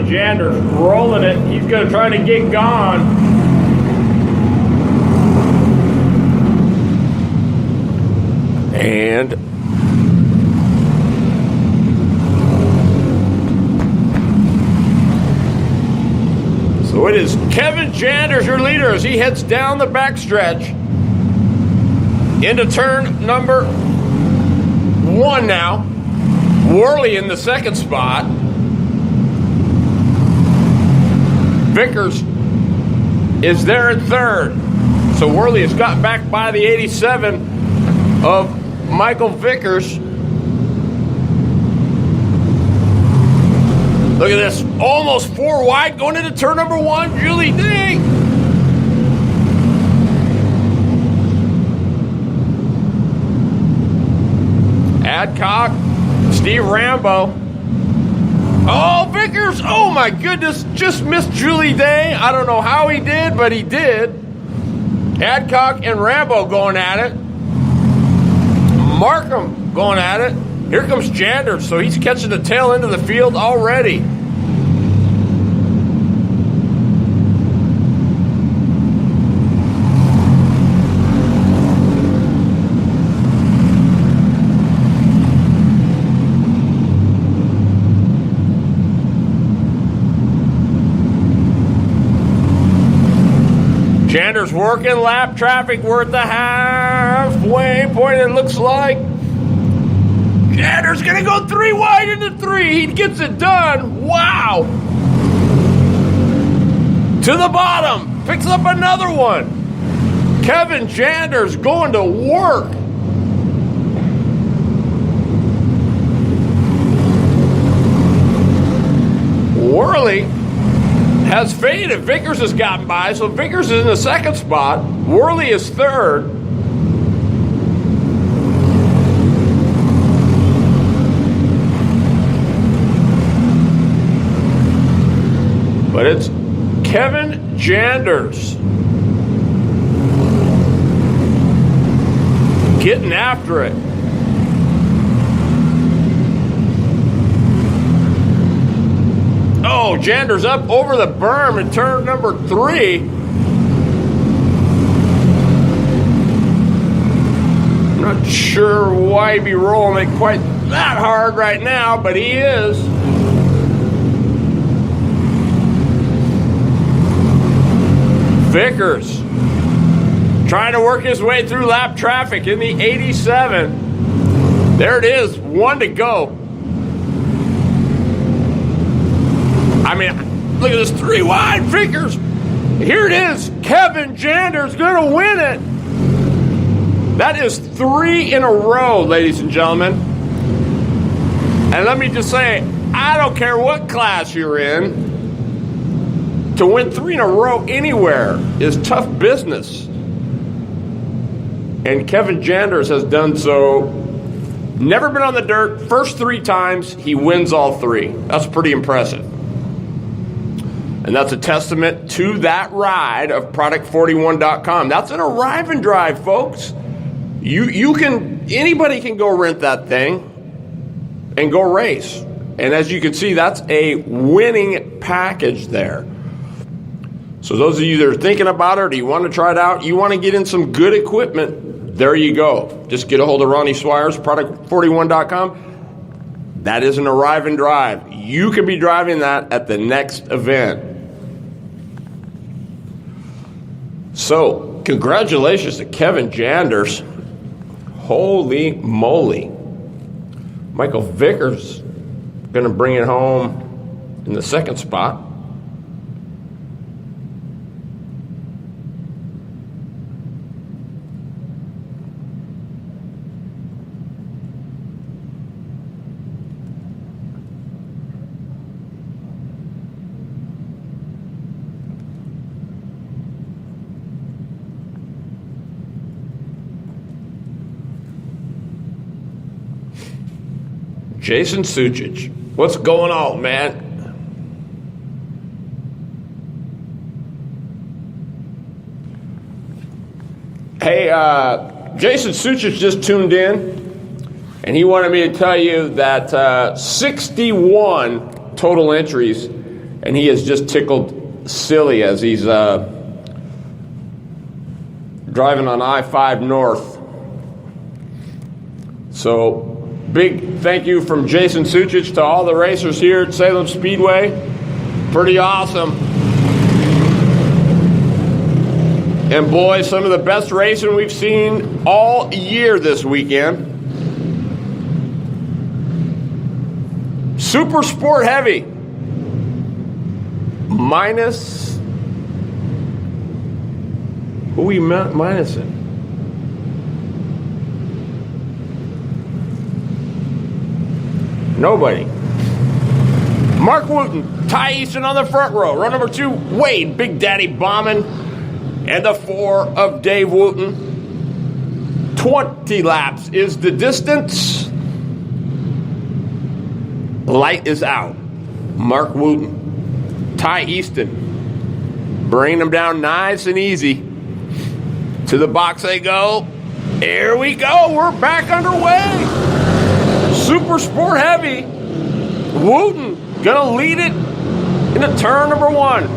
Janders rolling it. He's going to try to get gone. And so it is Kevin Janders, your leader, as he heads down the backstretch into turn number 1 now. Worley in the second spot. Vickers is there in third. So Worley has got back by the 87 of Michael Vickers. Look at this, almost 4 wide going into turn number 1, Julie Day. Adcock, Steve Rambo. Oh, Vickers, oh my goodness, just missed Julie Day. I don't know how he did, but he did. Adcock and Rambo going at it. Markham going at it. Here comes Janders, so he's catching the tail end of the field already. Janders working lap traffic. We're at the halfway point, it looks like. Janders gonna go 3 wide into 3. He gets it done. Wow. To the bottom. Picks up another one. Kevin Janders going to work. Worley has faded. Vickers has gotten by, so Vickers is in the second spot. Worley is third. But it's Kevin Janders getting after it. Oh, Janders up over the berm in turn number 3. I'm not sure why he'd be rolling it quite that hard right now, but he is. Vickers trying to work his way through lap traffic in the 87. There it is, 1 to go. I mean, look at this 3 wide. Vickers. Here it is. Kevin Janders going to win it. That is 3 in a row, ladies and gentlemen. And let me just say, I don't care what class you're in. To win 3 in a row anywhere is tough business. And Kevin Janders has done so. Never been on the dirt. First 3 times, he wins all 3. That's pretty impressive. And that's a testament to that ride of Product41.com. That's an arrive and drive, folks. Anybody can go rent that thing and go race. And as you can see, that's a winning package there. So those of you that are thinking about it, or you want to try it out, you want to get in some good equipment, there you go. Just get a hold of Ronnie Swires, Product41.com. That is an arrive and drive. You could be driving that at the next event. So, congratulations to Kevin Janders. Holy moly. Michael Vickers going to bring it home in the second spot. Jason Sucic, what's going on, man? Hey, Jason Sucic just tuned in, and he wanted me to tell you that 61 total entries and he is just tickled silly as he's driving on I-5 North. So, big thank you from Jason Suchich to all the racers here at Salem Speedway. Pretty awesome. And boy, some of the best racing we've seen all year this weekend. Super Sport Heavy. Minus. Who we minusing? Nobody. Mark Wooten, Ty Easton on the front row. Row number 2, Wade, Big Daddy Bauman, and the 4 of Dave Wooten. 20 laps is the distance. Light is out. Mark Wooten, Ty Easton, bringing them down nice and easy. To the box they go. Here we go. We're back underway. Super Sport Heavy. Wooten gonna lead it into turn number 1.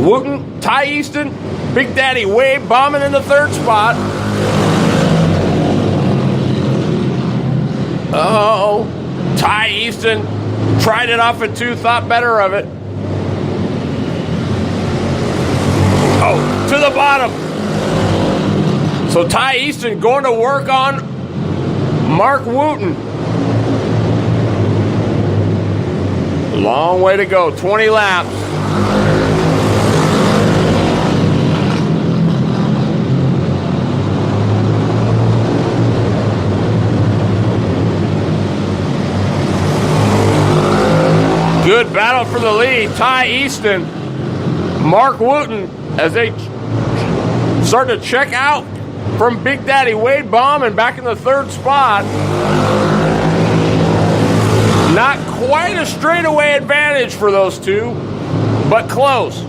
Wooten, Ty Easton, Big Daddy Wade Bauman in the 3rd spot. Oh, Ty Easton tried it off at 2, thought better of it. Oh, to the bottom. So Ty Easton going to work on Mark Wooten. Long way to go, 20 laps. Good battle for the lead. Ty Easton, Mark Wooten, as they start to check out from Big Daddy Wade Bauman back in the 3rd spot. Not quite a straightaway advantage for those two, but close.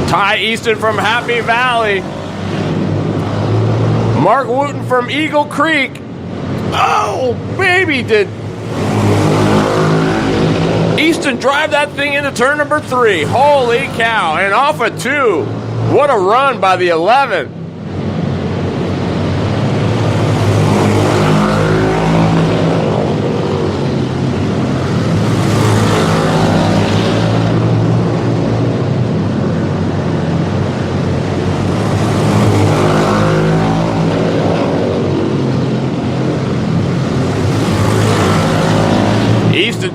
Ty Easton from Happy Valley. Mark Wooten from Eagle Creek. Oh, baby, did Easton drive that thing into turn number 3. Holy cow. And off a 2. What a run by the 11.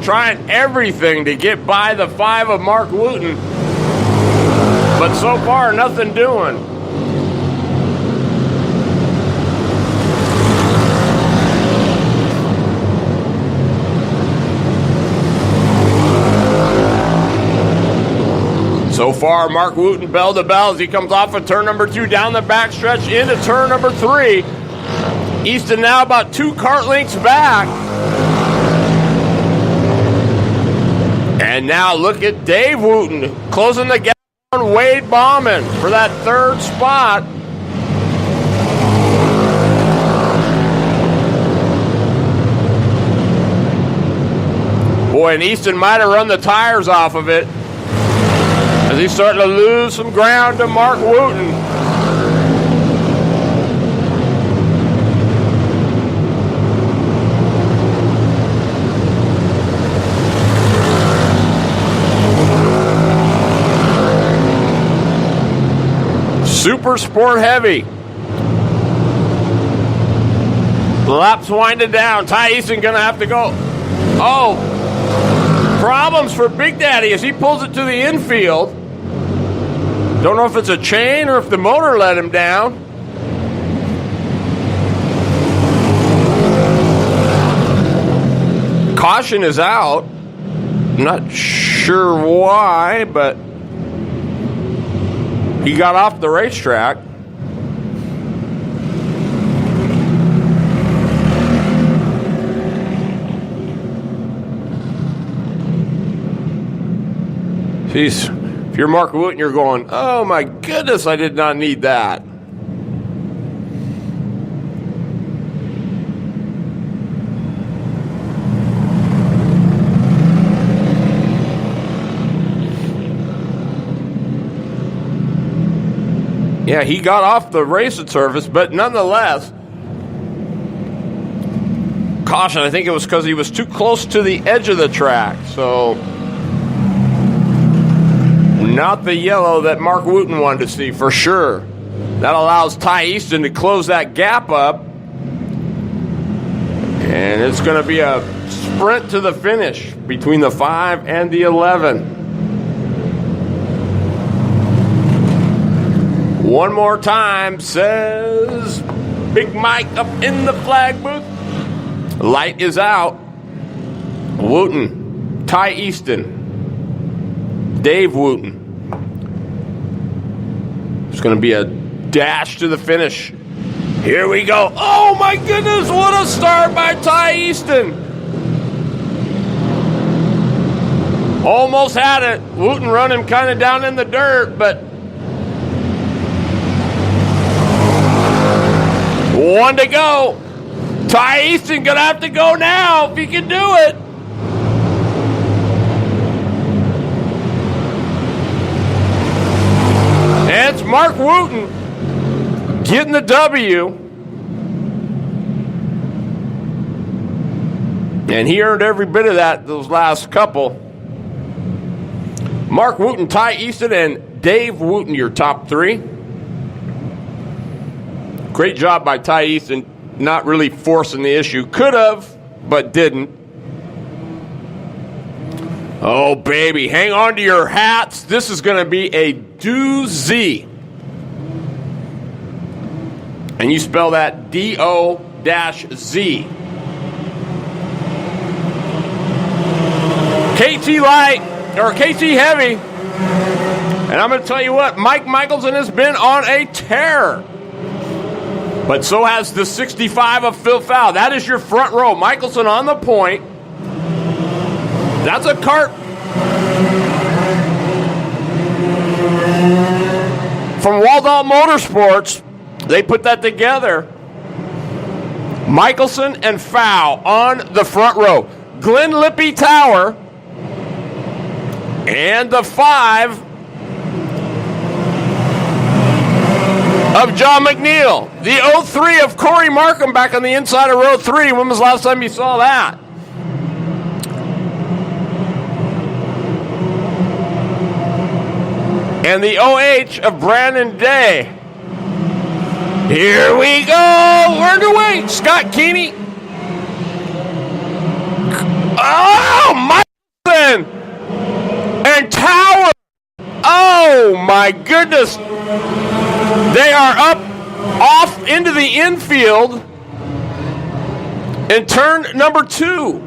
Trying everything to get by the 5 of Mark Wooten, but so far nothing doing. So far, Mark Wooten bell to bell as he comes off of turn number 2 down the backstretch into turn number 3. Easton now about 2 kart lengths back. And now look at Dave Wooten closing the gap on Wade Bauman for that 3rd spot. Boy, and Easton might have run the tires off of it as he's starting to lose some ground to Mark Wooten. Super Sport Heavy. Laps winding down. Ty Easton gonna have to go. Oh, problems for Big Daddy as he pulls it to the infield. Don't know if it's a chain or if the motor let him down. Caution is out. Not sure why, but he got off the racetrack. Jeez. If you're Mark Wooten, you're going, oh my goodness, I did not need that. Yeah, he got off the racing surface, but nonetheless, caution, I think it was because he was too close to the edge of the track. So, not the yellow that Mark Wooten wanted to see for sure. That allows Ty Easton to close that gap up. And it's going to be a sprint to the finish between the 5 and the 11. One more time, says Big Mike up in the flag booth. Light is out. Wooten, Ty Easton, Dave Wooten. It's going to be a dash to the finish. Here we go. Oh my goodness, what a start by Ty Easton. Almost had it. Wooten running kind of down in the dirt, but one to go. Ty Easton gonna have to go now if he can do it. And it's Mark Wooten getting the W. And he earned every bit of that those last couple. Mark Wooten, Ty Easton, and Dave Wooten, your top three. Great job by Ty Easton, not really forcing the issue. Could have, but didn't. Oh, baby, hang on to your hats. This is going to be a doozy. And you spell that D-O-Z. KT Light, or KT Heavy. And I'm going to tell you what, Mike Michelson has been on a tear. But so has the 65 of Phil Fowl. That is your front row. Michelson on the point. That's a cart from Waldall Motorsports. They put that together. Michelson and Fowl on the front row. Glenn Lippy Tower and the 5 of John McNeil. The 03 of Corey Markham back on the inside of row 3. When was the last time you saw that? And the OH of Brandon Day. Here we go. We're underway. Scott Keeney. Oh, Michelson and Tower. Oh, my goodness. They are up off into the infield in turn number 2.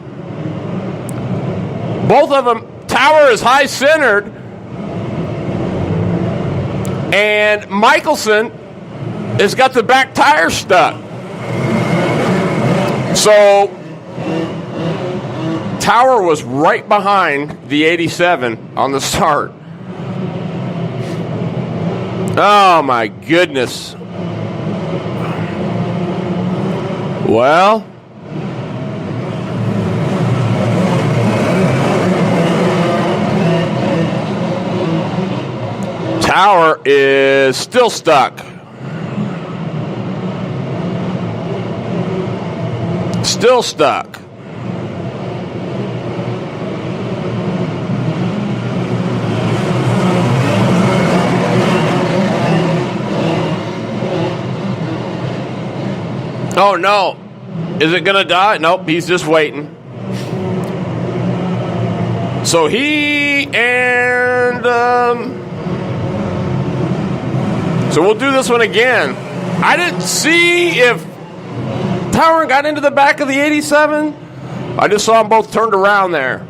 Both of them, Tower is high-centered, and Michelson has got the back tire stuck. So, Tower was right behind the 87 on the start. Oh, my goodness. Well, Tower is still stuck. Still stuck. Oh, no. Is it going to die? Nope, he's just waiting. So he and... so we'll do this one again. I didn't see if Tower got into the back of the 87. I just saw them both turned around there.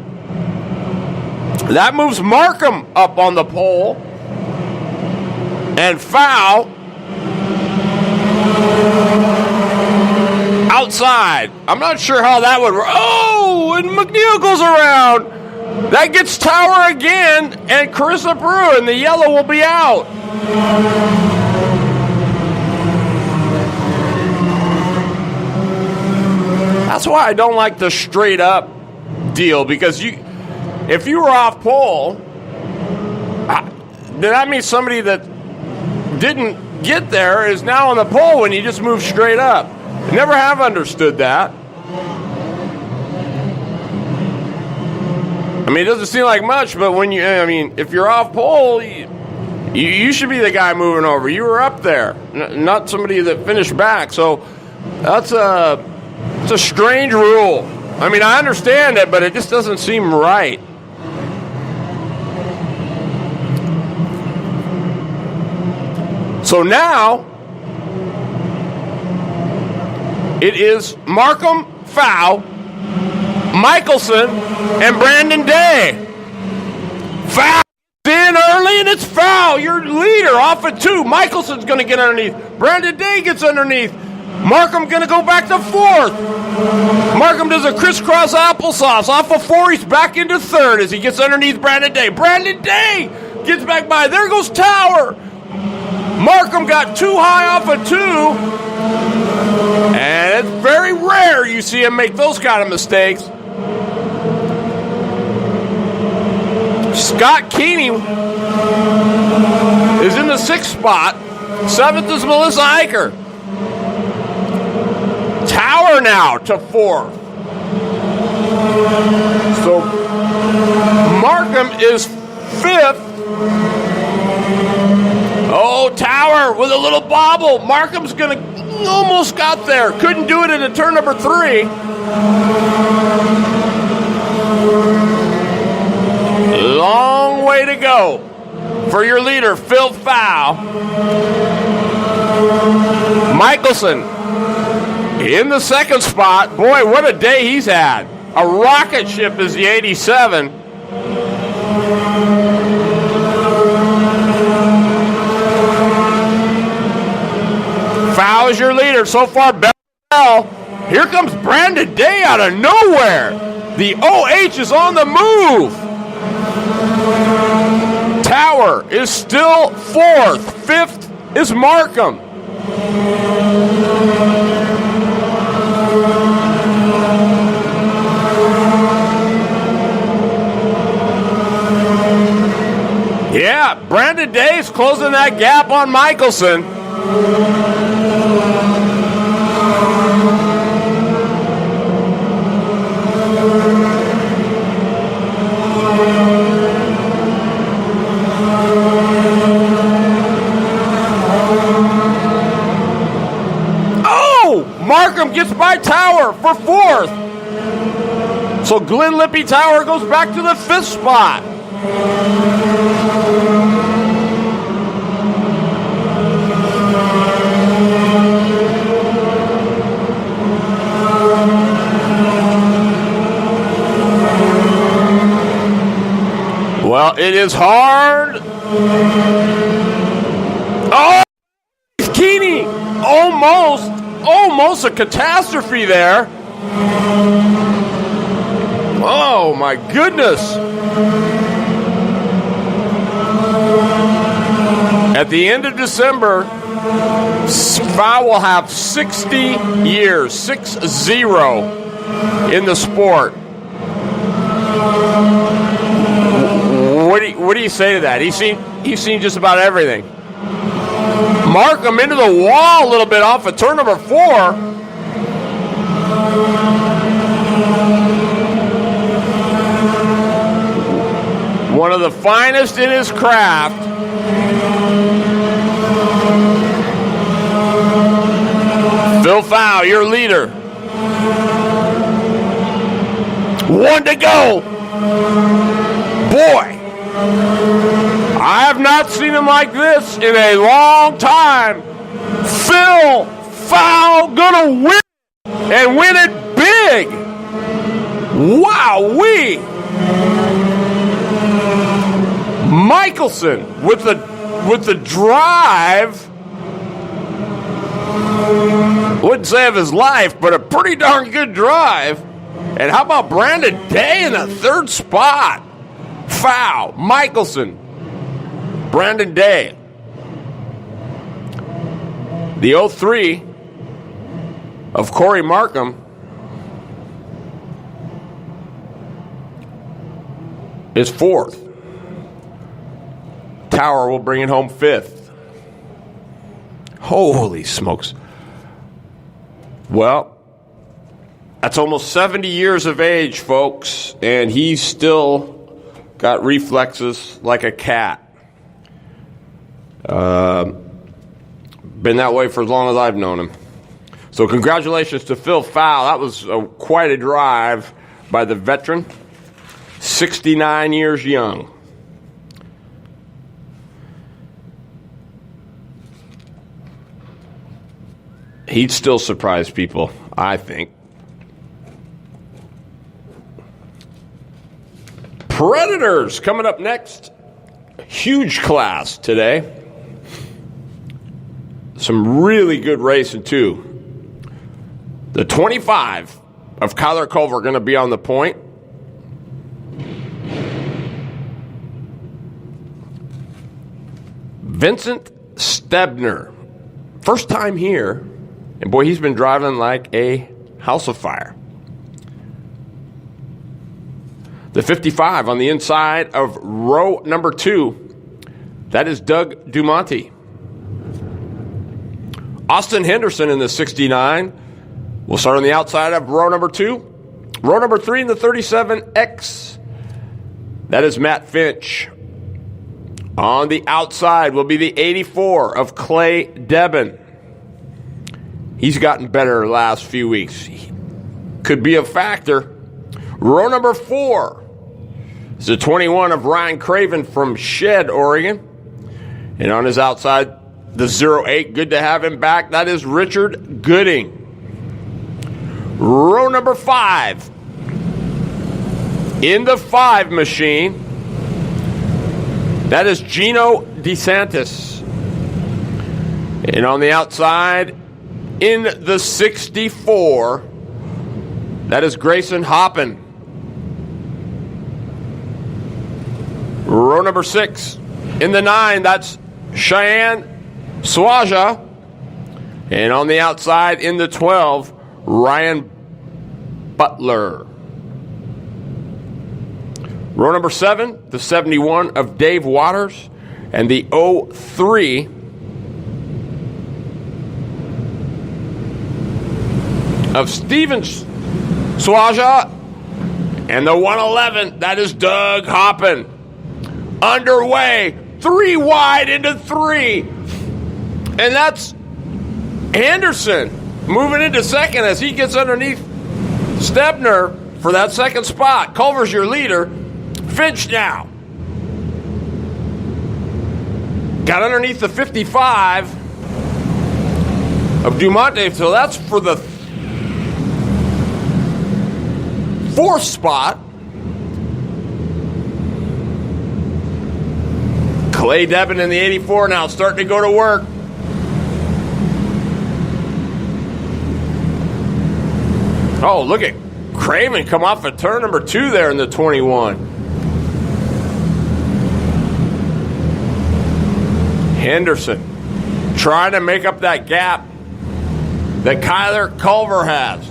That moves Markham up on the pole. And Fowl outside. I'm not sure how that would... Oh, and McNeil goes around. That gets Tower again, and Carissa Brew, and the yellow will be out. That's why I don't like the straight up deal, because if you were off pole, then that means somebody that didn't get there is now on the pole when you just move straight up. I never have understood that. I mean, it doesn't seem like much, but if you're off pole, you should be the guy moving over. You were up there, not somebody that finished back. So it's a strange rule. I mean, I understand it, but it just doesn't seem right. So now it is Markham foul, Michelson, and Brandon Day. Foul in early, and it's foul. Your leader off at 2. Michelson's going to get underneath. Brandon Day gets underneath. Markham going to go back to 4th. Markham does a crisscross applesauce. Off of 4, he's back into 3rd as he gets underneath Brandon Day. Brandon Day gets back by. There goes Tower. Markham got too high off of 2. And it's very rare you see him make those kind of mistakes. Scott Keeney is in the 6th spot. 7th is Melissa Eicher. Tower now to 4th. So Markham is 5th. Oh, Tower with a little bobble. Markham's almost got there. Couldn't do it into turn number 3. Long way to go for your leader, Phil Fowl. Michelson in the 2nd spot. Boy, what a day he's had. A rocket ship is the 87. Fowl is your leader. So far, Bell. Here comes Brandon Day out of nowhere. The OH is on the move. Tower is still 4th. 5th is Markham. Yeah, Brandon Day's closing that gap on Michelson. Markham gets by Tower for 4th. So Glenn Lippy Tower goes back to the 5th spot. Well, it is hard. Oh, Keeney almost a catastrophe there. Oh, my goodness. At the end of December, Fowl will have 60 years, 6-0 in the sport. What do you say to that? He's seen just about everything. Markham into the wall a little bit off of turn number 4. One of the finest in his craft. Phil Fowl, your leader. 1 to go. Boy, I have not seen him like this in a long time. Phil Fowl gonna win and win it big. Wowee. Michelson with the drive. Wouldn't say of his life, but a pretty darn good drive. And how about Brandon Day in the 3rd spot? Foul. Michelson. Brandon Day. The 03 of Corey Markham is fourth. Tower will bring it home fifth. Holy smokes. Well, that's almost 70 years of age, folks, and he's still got reflexes like a cat. Been that way for as long as I've known him. So congratulations to Phil Fowl. That was quite a drive by the veteran, 69 years young. He'd still surprise people, I think. Predators coming up next. Huge class today. Some really good racing, too. The 25 of Kyler Culver going to be on the point. Vincent Stebner. First time here. And boy, he's been driving like a house of fire. The 55 on the inside of row number 2. That is Doug Dumonte. Austin Henderson in the 69. We'll start on the outside of row number 2. Row number 3 in the 37X. That is Matt Finch. On the outside will be the 84 of Clay Debin. He's gotten better the last few weeks. He could be a factor. Row number 4 is the 21 of Ryan Craven from Shed, Oregon. And on his outside, the 08, good to have him back. That is Richard Gooding. Row number 5. In the 5 machine, that is Gino DeSantis. And on the outside, in the 64, that is Grayson Hoppin. Row number 6. In the 9, that's Cheyenne Swaja. And on the outside, in the 12, Ryan Butler. Row number 7, the 71 of Dave Waters. And the 03 of Steven Swaja. And the 111, that is Doug Hoppin. Underway, 3 wide into 3. And that's Anderson moving into second as he gets underneath Stebner for that second spot. Culver's your leader. Finch now got underneath the 55 of Dumonte, so that's for the 4th spot. Clay Debin in the 84 now starting to go to work. Oh, look at Craven come off of turn number 2 there in the 21. Henderson trying to make up that gap that Kyler Culver has.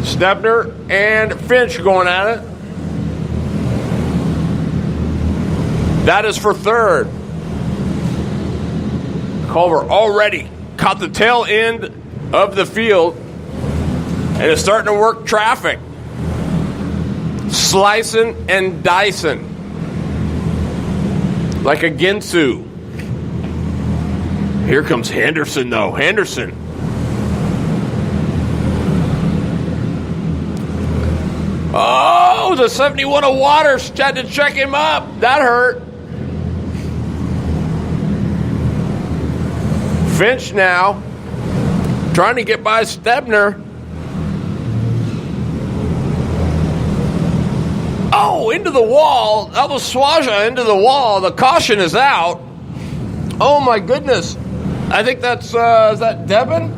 Stebner and Finch going at it. That is for 3rd. Culver already caught the tail end of the field and is starting to work traffic. Slicing and dicing like a Ginsu. Here comes Henderson, though. Henderson. Oh, the 71 of Waters had to check him up. That hurt. Finch now trying to get by Stebner. Oh, into the wall. That was Swaja into the wall. The caution is out. Oh, my goodness. I think that's, is that Debin?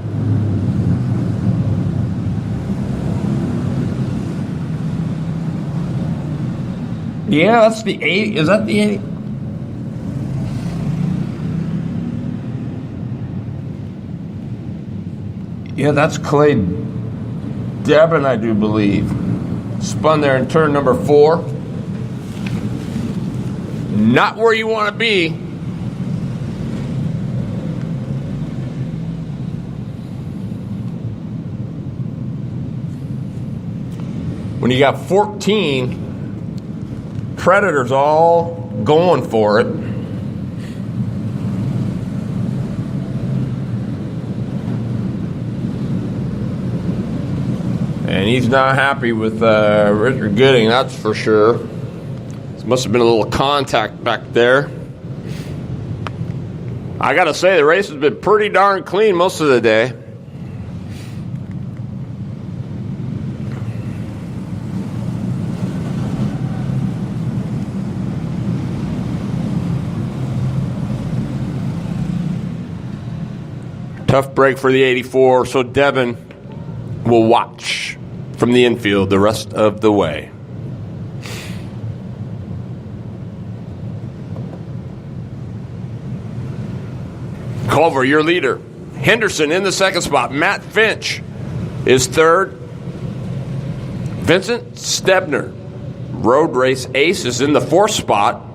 Yeah, that's the 80. Is that the 80? Yeah, that's Clay Devin, I do believe. Spun there in turn number 4. Not where you want to be. When you got 14 Predators all going for it. And he's not happy with Richard Gooding, that's for sure. There must have been a little contact back there. I got to say, the race has been pretty darn clean most of the day. Tough break for the 84, so Devin will watch from the infield the rest of the way. Culver, your leader. Henderson in the second spot. Matt Finch is third. Vincent Stebner, road race ace, is in the fourth spot.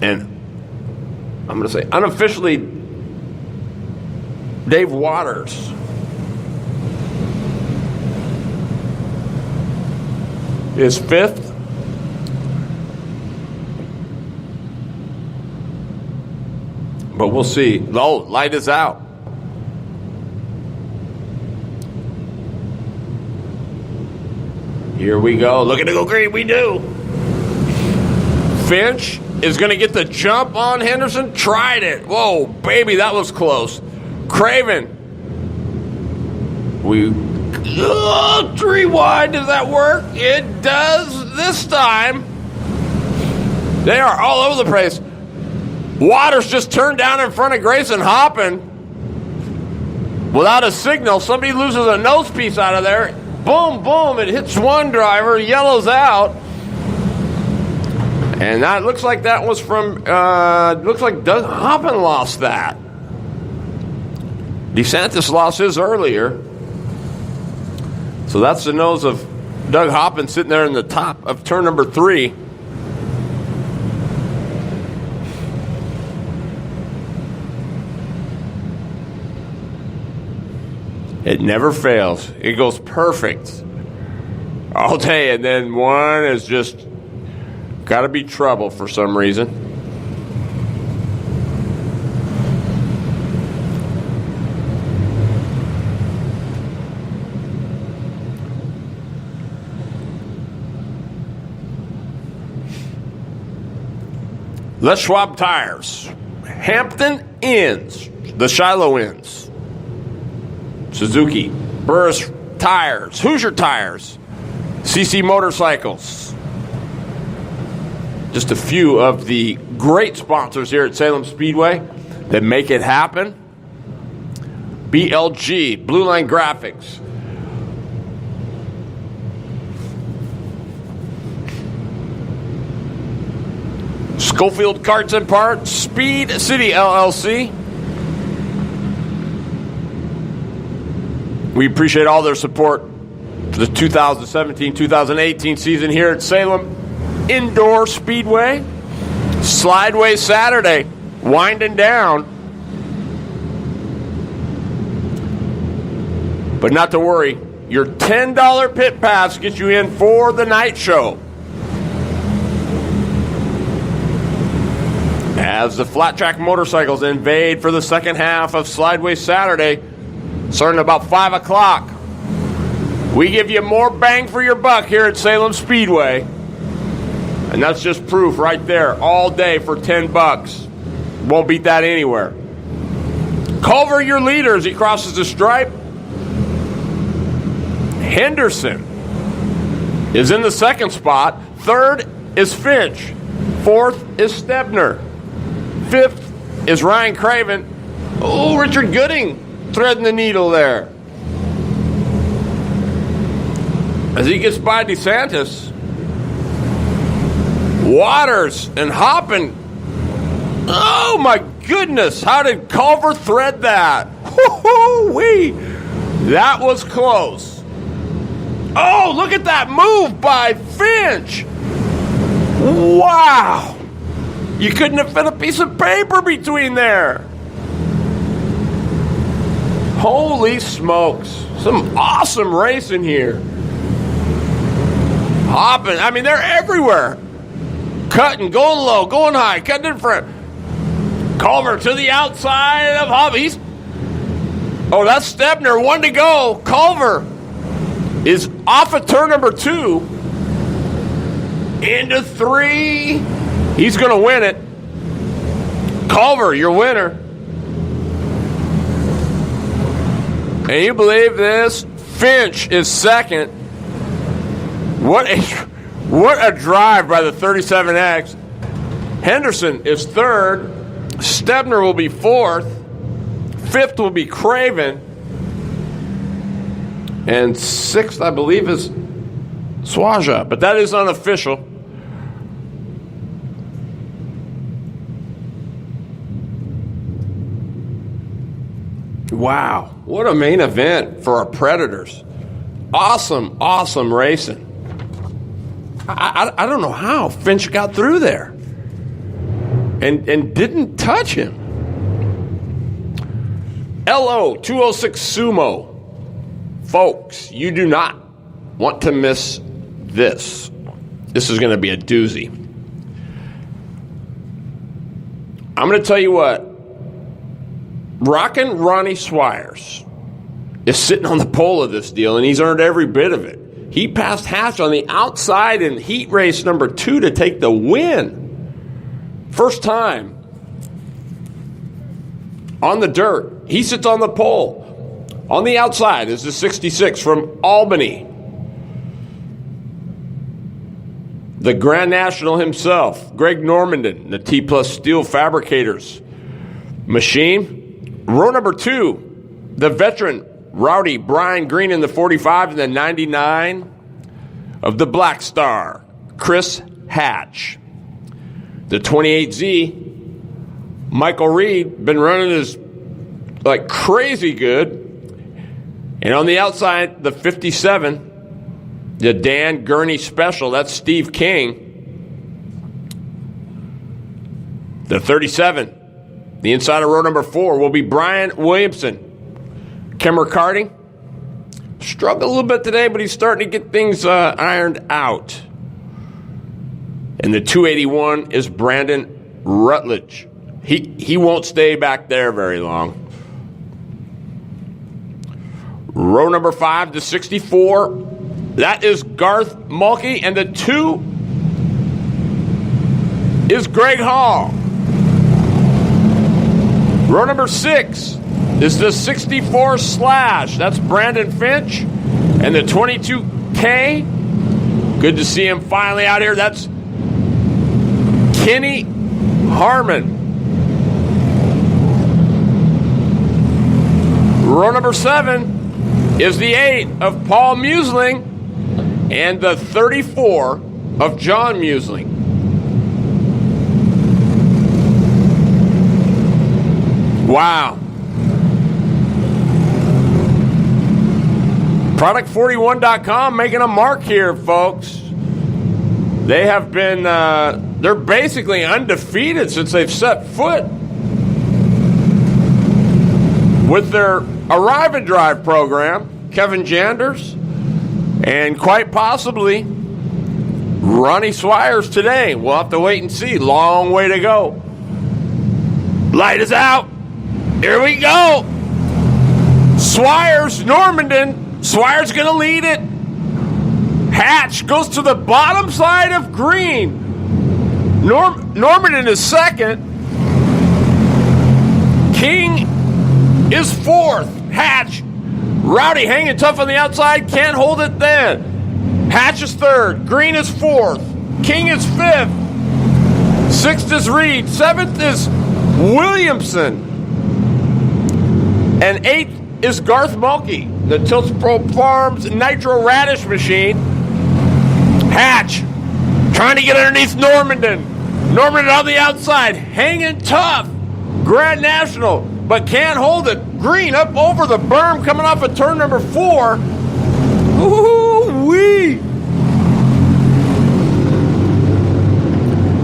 And I'm going to say unofficially, Dave Waters is fifth. But we'll see. Oh, light is out. Here we go. Looking to go green. We do. Finch is going to get the jump on Henderson. Tried it. Whoa, baby, that was close. Craven. 3 wide. Does that work? It does this time. They are all over the place. Waters just turned down in front of Grayson Hoppin without a signal. Somebody loses a nose piece out of there. Boom, boom. It hits one driver, yellows out. And that looks like that was from, looks like Doug Hoppin lost that. DeSantis lost his earlier. So that's the nose of Doug Hoppin sitting there in the top of turn number 3. It never fails. It goes perfect all day, and then one is just got to be trouble for some reason. Les Schwab Tires, Hampton Inns, the Shiloh Inns, Suzuki, Burris Tires, Hoosier Tires, CC Motorcycles. Just a few of the great sponsors here at Salem Speedway that make it happen. BLG, Blue Line Graphics. Schofield Carts and Parts, Speed City LLC. We appreciate all their support for the 2017-2018 season here at Salem Indoor Speedway. Slideway Saturday, winding down. But not to worry, your $10 pit pass gets you in for the night show. As the flat track motorcycles invade for the second half of Slideway Saturday, starting about 5 o'clock. We give you more bang for your buck here at Salem Speedway. And that's just proof right there, all day for $10. Won't beat that anywhere. Culver, your leader, as he crosses the stripe. Henderson is in the second spot. Third is Finch. Fourth is Stebner. Fifth is Ryan Craven. Oh, Richard Gooding threading the needle there. as he gets by DeSantis. Waters and Hoppin. Oh my goodness, how did Culver thread that? Woo-hoo-wee. That was close. Oh, look at that move by Finch. Wow. You couldn't have fit a piece of paper between there. Holy smokes. Some awesome racing here. Hopping. I mean, they're everywhere. Cutting, going low, going high, cutting in front. Culver to the outside of Hoppin. Oh, that's Stebner. 1 to go. Culver is off of turn number 2. Into 3. He's going to win it. Culver, your winner. And you believe this? Finch is second. What a drive by the 37X. Henderson is third. Stebner will be fourth. Fifth will be Craven. And sixth, I believe, is Swaja. But that is unofficial. Wow. What a main event for our Predators. Awesome, awesome racing. I don't know how Finch got through there and didn't touch him. LO 206 Sumo. Folks, you do not want to miss this. This is going to be a doozy. I'm going to tell you what. Rockin' Ronnie Swires is sitting on the pole of this deal, and he's earned every bit of it. He passed Hatch on the outside in heat race number 2 to take the win. First time on the dirt. He sits on the pole. On the outside is the 66 from Albany. The Grand National himself, Greg Normandin, the T-Plus Steel Fabricators machine. Row number 2, the veteran Rowdy Brian Green in the 45 and the 99 of the Black Star, Chris Hatch. The 28Z, Michael Reed, been running his like crazy good. And on the outside, the 57, the Dan Gurney Special, that's Steve King. The 37, the inside of row number 4 will be Brian Williamson. Kemmer Karting struggled a little bit today, but he's starting to get things ironed out. And the 281 is Brandon Rutledge. He won't stay back there very long. Row number 5, the 64, that is Garth Mulkey, and the 2 is Greg Hall. Row number 6 is the 64 Slash. That's Brandon Finch. And the 22K, good to see him finally out here. That's Kenny Harmon. Row number 7 is the 8 of Paul Musling and the 34 of John Musling. Wow. Product41.com making a mark here, folks. They have been, they're basically undefeated since they've set foot with their Arrive and Drive program, Kevin Janders, and quite possibly Ronnie Swires today. We'll have to wait and see. Long way to go. Light is out. Here we go. Swires, Normandin. Swires going to lead it. Hatch goes to the bottom side of green. Normandin is second. King is fourth. Hatch, Rowdy hanging tough on the outside, can't hold it then. Hatch is third. Green is fourth. King is fifth. Sixth is Reed. Seventh is Williamson. And eighth is Garth Mulkey. the Tilspro Farms Nitro Radish machine. Hatch trying to get underneath Normandin. Normandin on the outside, hanging tough. Grand National, but can't hold it. Green up over the berm, coming off of turn number 4. Ooh-wee.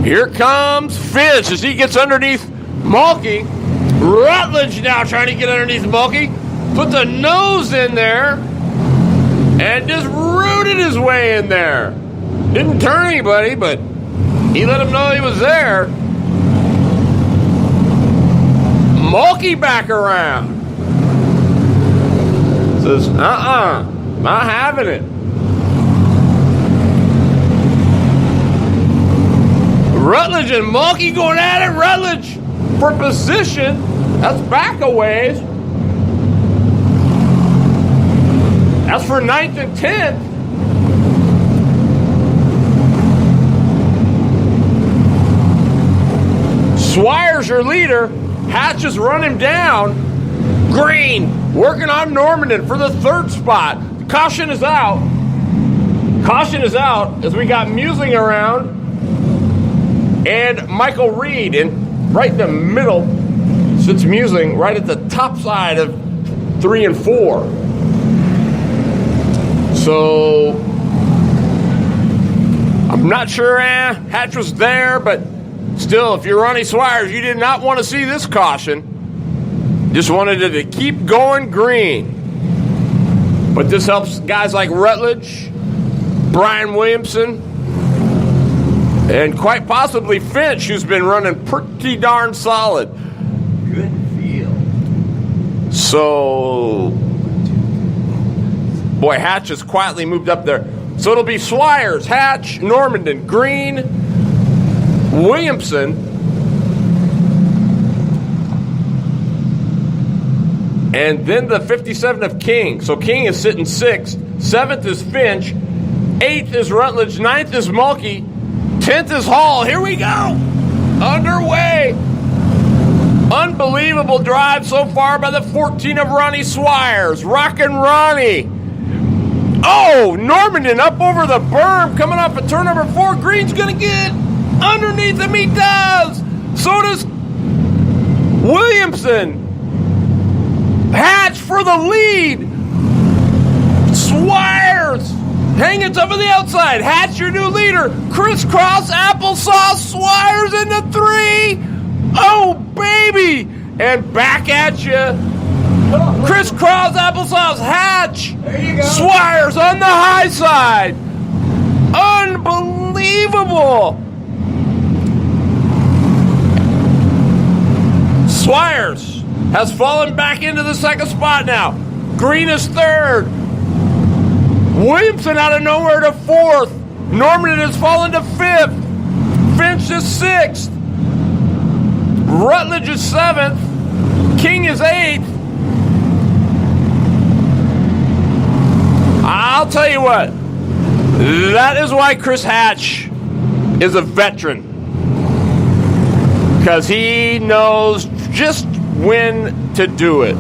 Here comes Fish as he gets underneath Mulkey. Rutledge now trying to get underneath Mulkey. Put the nose in there and just rooted his way in there. Didn't turn anybody, but he let him know he was there. Mulkey back around. Says, not having it. Rutledge and Mulkey going at it. Rutledge for position. That's back a ways. That's for 9th and 10th. Swire's your leader. Hatch is running down. Green working on Normandin for the 3rd spot. Caution is out. Caution is out as we got Musing around and Michael Reed. And right in the middle sits Musing right at the top side of 3 and 4. So I'm not sure Hatch was there, but still, if you're Ronnie Swires, you did not want to see this caution. Just wanted it to keep going green. But this helps guys like Rutledge, Brian Williamson, and quite possibly Finch, who's been running pretty darn solid. Good feel. So, boy, Hatch has quietly moved up there. So it'll be Swires, Hatch, Normandin, Green, Williamson, and then the 57 of King. So King is sitting 6th. 7th is Finch. 8th is Rutledge. 9th is Mulkey. 10th is Hall. Here we go. Underway. Unbelievable drive so far by the 14 of Ronnie Swires. Rockin' Ronnie. Oh, Normandin up over the berm, coming off of turn number 4. Green's going to get underneath him. He does. So does Williamson. Hatch for the lead. Swires hanging tough on the outside. Hatch, your new leader. Crisscross applesauce. Swires into 3. Oh, baby. And back at you. Crisscross applesauce. Hatch. There you go. Swires on the high side. Unbelievable. Swires has fallen back into the 2nd spot now. Green is 3rd. Williamson out of nowhere to 4th. Normandin has fallen to 5th. Finch is 6th. Rutledge is 7th. King is 8th. I'll tell you what. That is why Chris Hatch is a veteran. Because he knows just when to do it.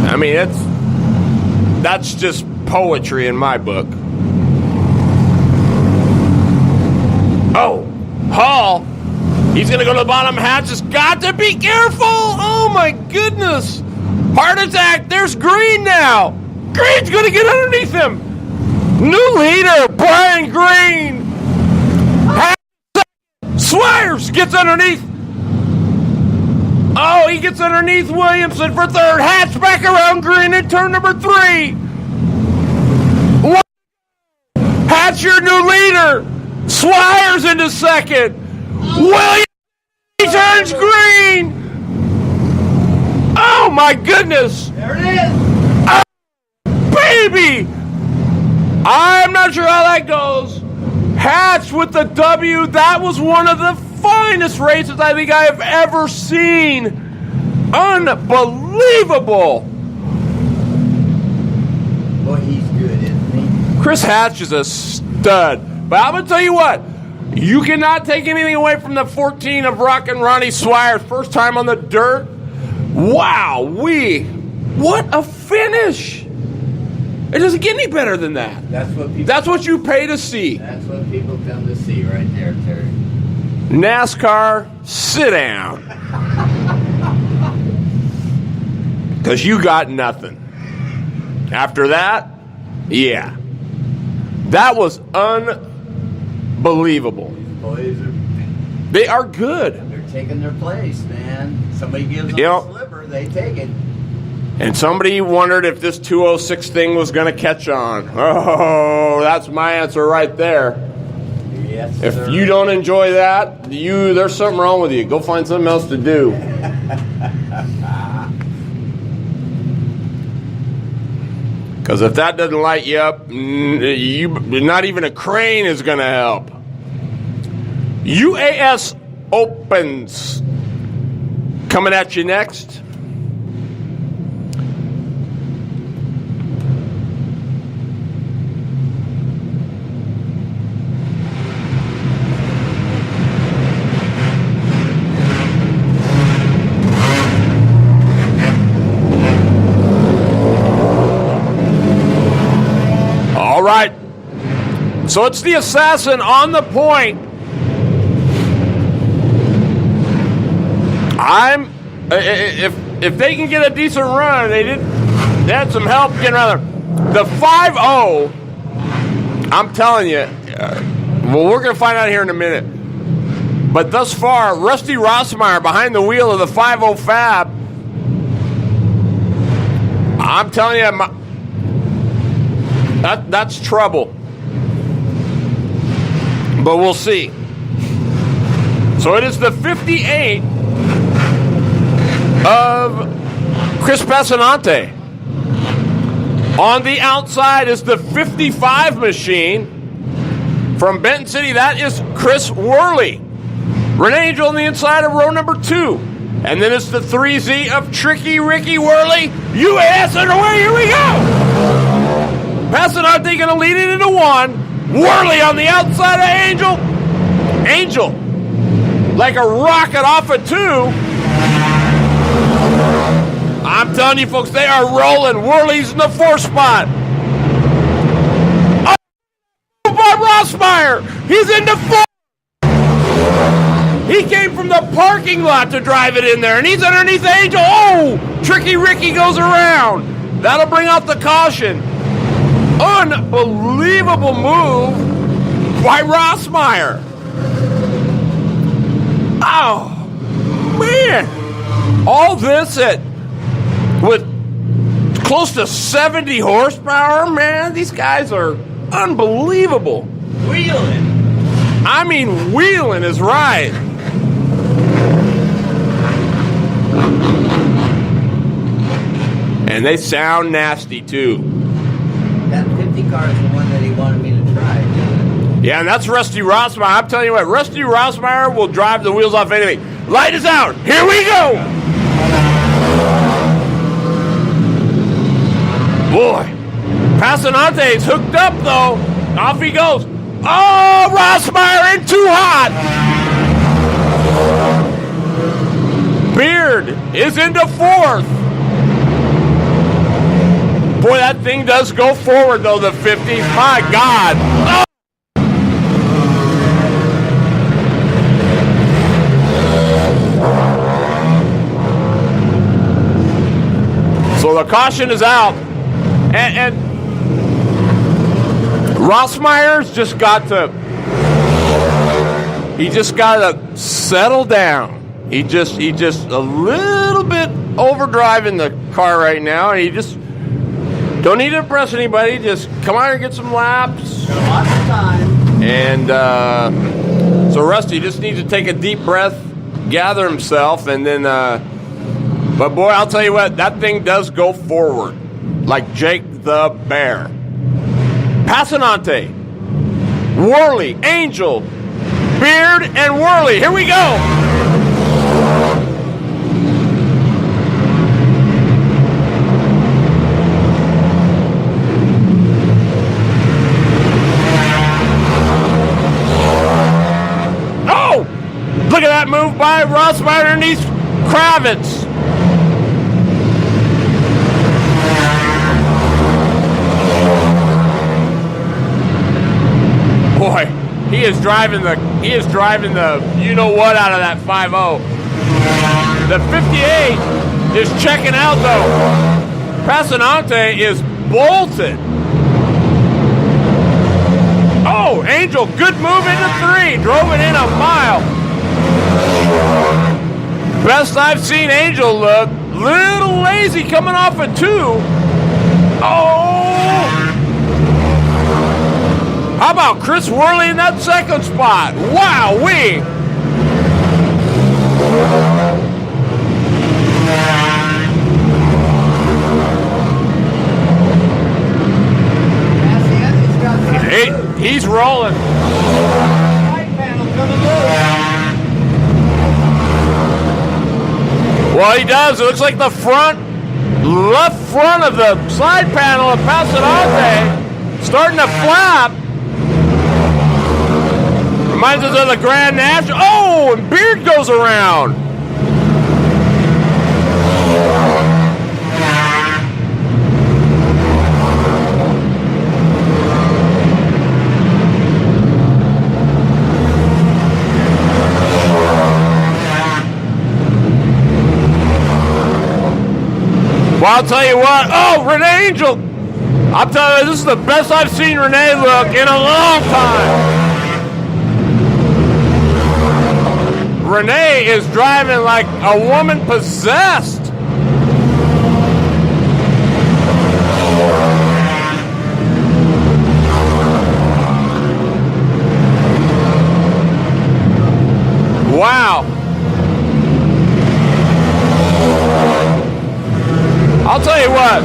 I mean, that's just poetry in my book. Oh, Hall. He's going to go to the bottom. Hatch has got to be careful. Oh, my goodness. Heart attack. There's Green now. Green's going to get underneath him. New leader, Brian Green. Swires gets underneath. Oh, he gets underneath Williamson for 3rd. Hatch back around Green in turn number 3. Hatch, your new leader. Swires into 2nd. Williamson turns Green. Oh, my goodness. There it is. Oh, baby. I'm not sure how that goes. Hatch with the W. That was one of the finest races I think I have ever seen. Unbelievable. Boy, he's good, isn't he? Chris Hatch is a stud. But I'm going to tell you what. You cannot take anything away from the 14 of Rockin' Ronnie Swires. First time on the dirt. Wow. What a finish! It doesn't get any better than that. That's what you pay to see. That's what people come to see right there, Terry. NASCAR, sit down. Because you got nothing. After that, yeah. That was unbelievable. Boys They are good. they're taking their place, man. Somebody gives them Yep. a sliver, they take it. And somebody wondered if this 206 thing was going to catch on. Oh, that's my answer right there. Yes, If sir. you don't enjoy that, there's something wrong with you. Go find something else to do. Because if that doesn't light you up, not even a crane is going to help. UAS Opens coming at you next. All right. So it's the Assassin on the point. If they can get a decent run, they had some help getting around there. The 5.0, I'm telling you, well, we're going to find out here in a minute. But thus far, Rusty Rossmeyer behind the wheel of the 5.0 Fab, I'm telling you, that's trouble. But we'll see. So it is the 58 of Chris Pessinante. On the outside is the 55 machine from Benton City. That is Chris Worley. Renee Angel on the inside of row number 2. And then it's the 3Z of Tricky Ricky Worley. UAS underway. Here we go. Pessinante going to lead it into 1. Worley on the outside of Angel. Angel, like a rocket off of 2. I'm telling you, folks, they are rolling. Worley's in the 4th spot. Oh, Bob Rossmeyer. He's into 4th. He came from the parking lot to drive it in there, and he's underneath Angel. Oh, Tricky Ricky goes around. That'll bring out the caution. Unbelievable move by Rossmeyer. Oh, man. All this with close to 70 horsepower, man. These guys are unbelievable. Wheeling. I mean, wheeling is right. And they sound nasty, too. That 50 car is the one that he wanted me to try. Yeah, and that's Rusty Rossmeyer. I'm telling you what, Rusty Rossmeyer will drive the wheels off anything. Light is out. Here we go. Boy, Pessinante's hooked up, though. Off he goes. Oh, Rossmeyer in too hot. Beard is into 4th. Boy, that thing does go forward, though, the 50s. My God. Oh. So the caution is out. And Rossmeyer's just got to settle down. He just a little bit overdriving the car right now, and he just don't need to impress anybody. Just come out here and get some laps. Got lots of time. And so Rusty just needs to take a deep breath, gather himself, and then but boy, I'll tell you what, that thing does go forward like Jake the Bear. Pessinante, Worley, Angel, Beard, and Worley. Here we go. Oh! Look at that move by Rossmeyer underneath Kravitz. boy, he is driving the you know what out of that 5.0. The 58 is checking out though. Passanante is bolted. Oh, Angel, good move into 3. Drove it in a mile. Best I've seen Angel look. Little lazy coming off a 2. Oh! How about Chris Worley in that second spot? Wow-wee! He's rolling. Well, he does. It looks like the left front of the side panel of Passanante starting to flap. Reminds us of the Grand National. Oh, and Beard goes around. Well, I'll tell you what. Oh, Renee Angel. I'm telling you, this is the best I've seen Renee look in a long time. Renee is driving like a woman possessed. Wow. I'll tell you what,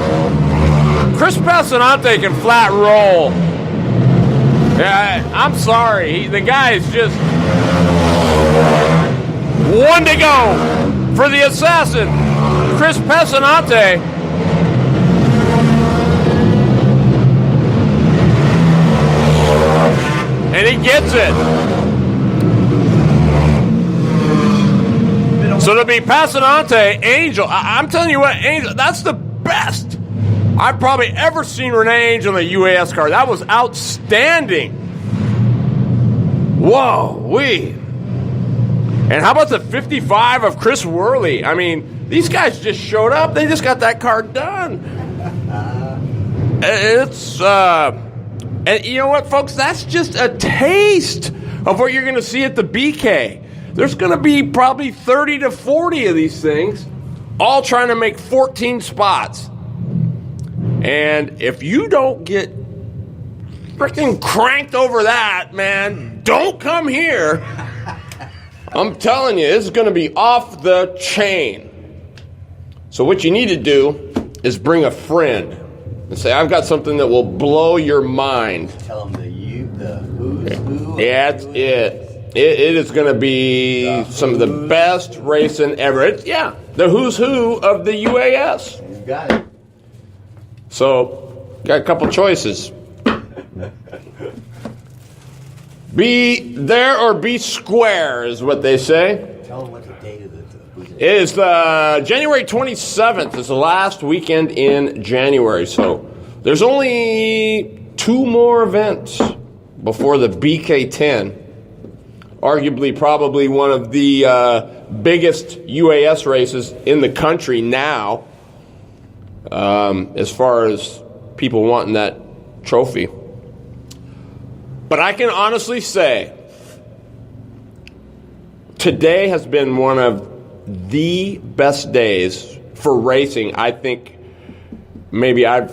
Chris Passanante can flat roll. Yeah, I'm sorry. The guy is just one to go for the assassin, Chris Passanante. And he gets it. So it'll be Passanante, Angel. I'm telling you what, Angel, that's the best I've probably ever seen Renee Angel in a UAS car. That was outstanding. Whoa-wee. And how about the 55 of Chris Worley? I mean, these guys just showed up. They just got that car done. And you know what, folks? That's just a taste of what you're going to see at the BK. There's going to be probably 30 to 40 of these things, all trying to make 14 spots. And if you don't get freaking cranked over that, man, don't come here. I'm telling you, this is going to be off the chain. So what you need to do is bring a friend and say, I've got something that will blow your mind. Tell them the who's who. Yeah, that's it. It is going to be some of the best racing ever. The who's who of the UAS. You got it. So, got a couple choices. Be there or be square is what they say. Tell them what the date of It is January 27th. Is the last weekend in January. So, there's only 2 more events before the BK10. Arguably, probably one of the biggest UAS races in the country now, as far as people wanting that trophy. But I can honestly say, today has been one of the best days for racing I think maybe I've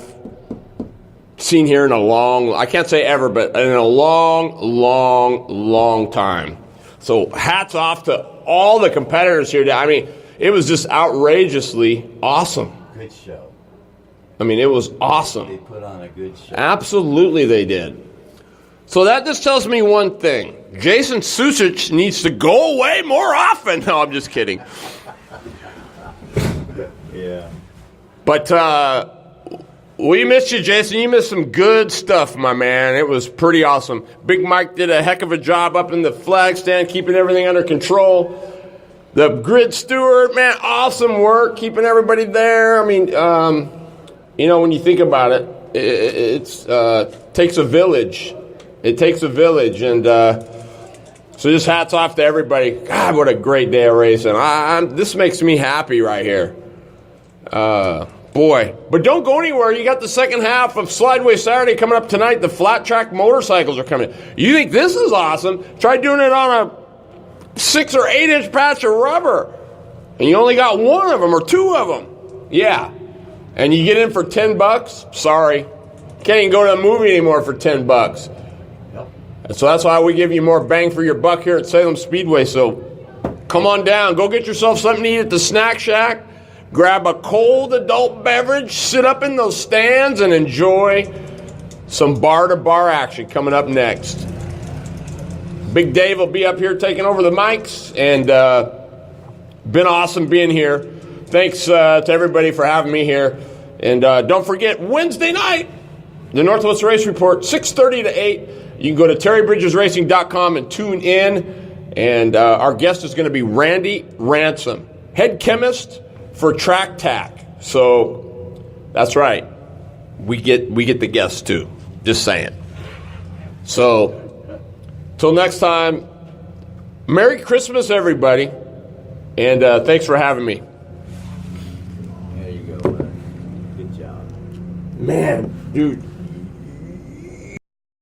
seen here in a long, I can't say ever, but in a long time. So hats off to all the competitors here. I mean, it was just outrageously awesome. Good show. I mean, it was awesome. They put on a good show. Absolutely they did. So that just tells me one thing. Jason Susich needs to go away more often. No, I'm just kidding. Yeah. But we missed you, Jason. You missed some good stuff, my man. It was pretty awesome. Big Mike did a heck of a job up in the flag stand, keeping everything under control. The grid steward, man, awesome work, keeping everybody there. I mean, when you think about it, it takes a village It takes a village, and so just hats off to everybody. God, what a great day of racing. This makes me happy right here. Boy. But don't go anywhere. You got the second half of Slideway Saturday coming up tonight. The flat track motorcycles are coming. You think this is awesome? Try doing it on a 6 or 8 inch patch of rubber. And you only got one of them or two of them. Yeah. And you get in for $10. Sorry. Can't even go to a movie anymore for $10. And so that's why we give you more bang for your buck here at Salem Speedway. So come on down. Go get yourself something to eat at the Snack Shack. Grab a cold adult beverage. Sit up in those stands and enjoy some bar-to-bar action coming up next. Big Dave will be up here taking over the mics. And been awesome being here. Thanks to everybody for having me here. And don't forget, Wednesday night, the Northwest Race Report, 6:30 to 8. You can go to terrybridgesracing.com and tune in. And our guest is going to be Randy Ransom, head chemist for Track Tack. So that's right. We get the guests too. Just saying. So till next time, Merry Christmas, everybody. And thanks for having me. There you go, man. Good job. Man, dude.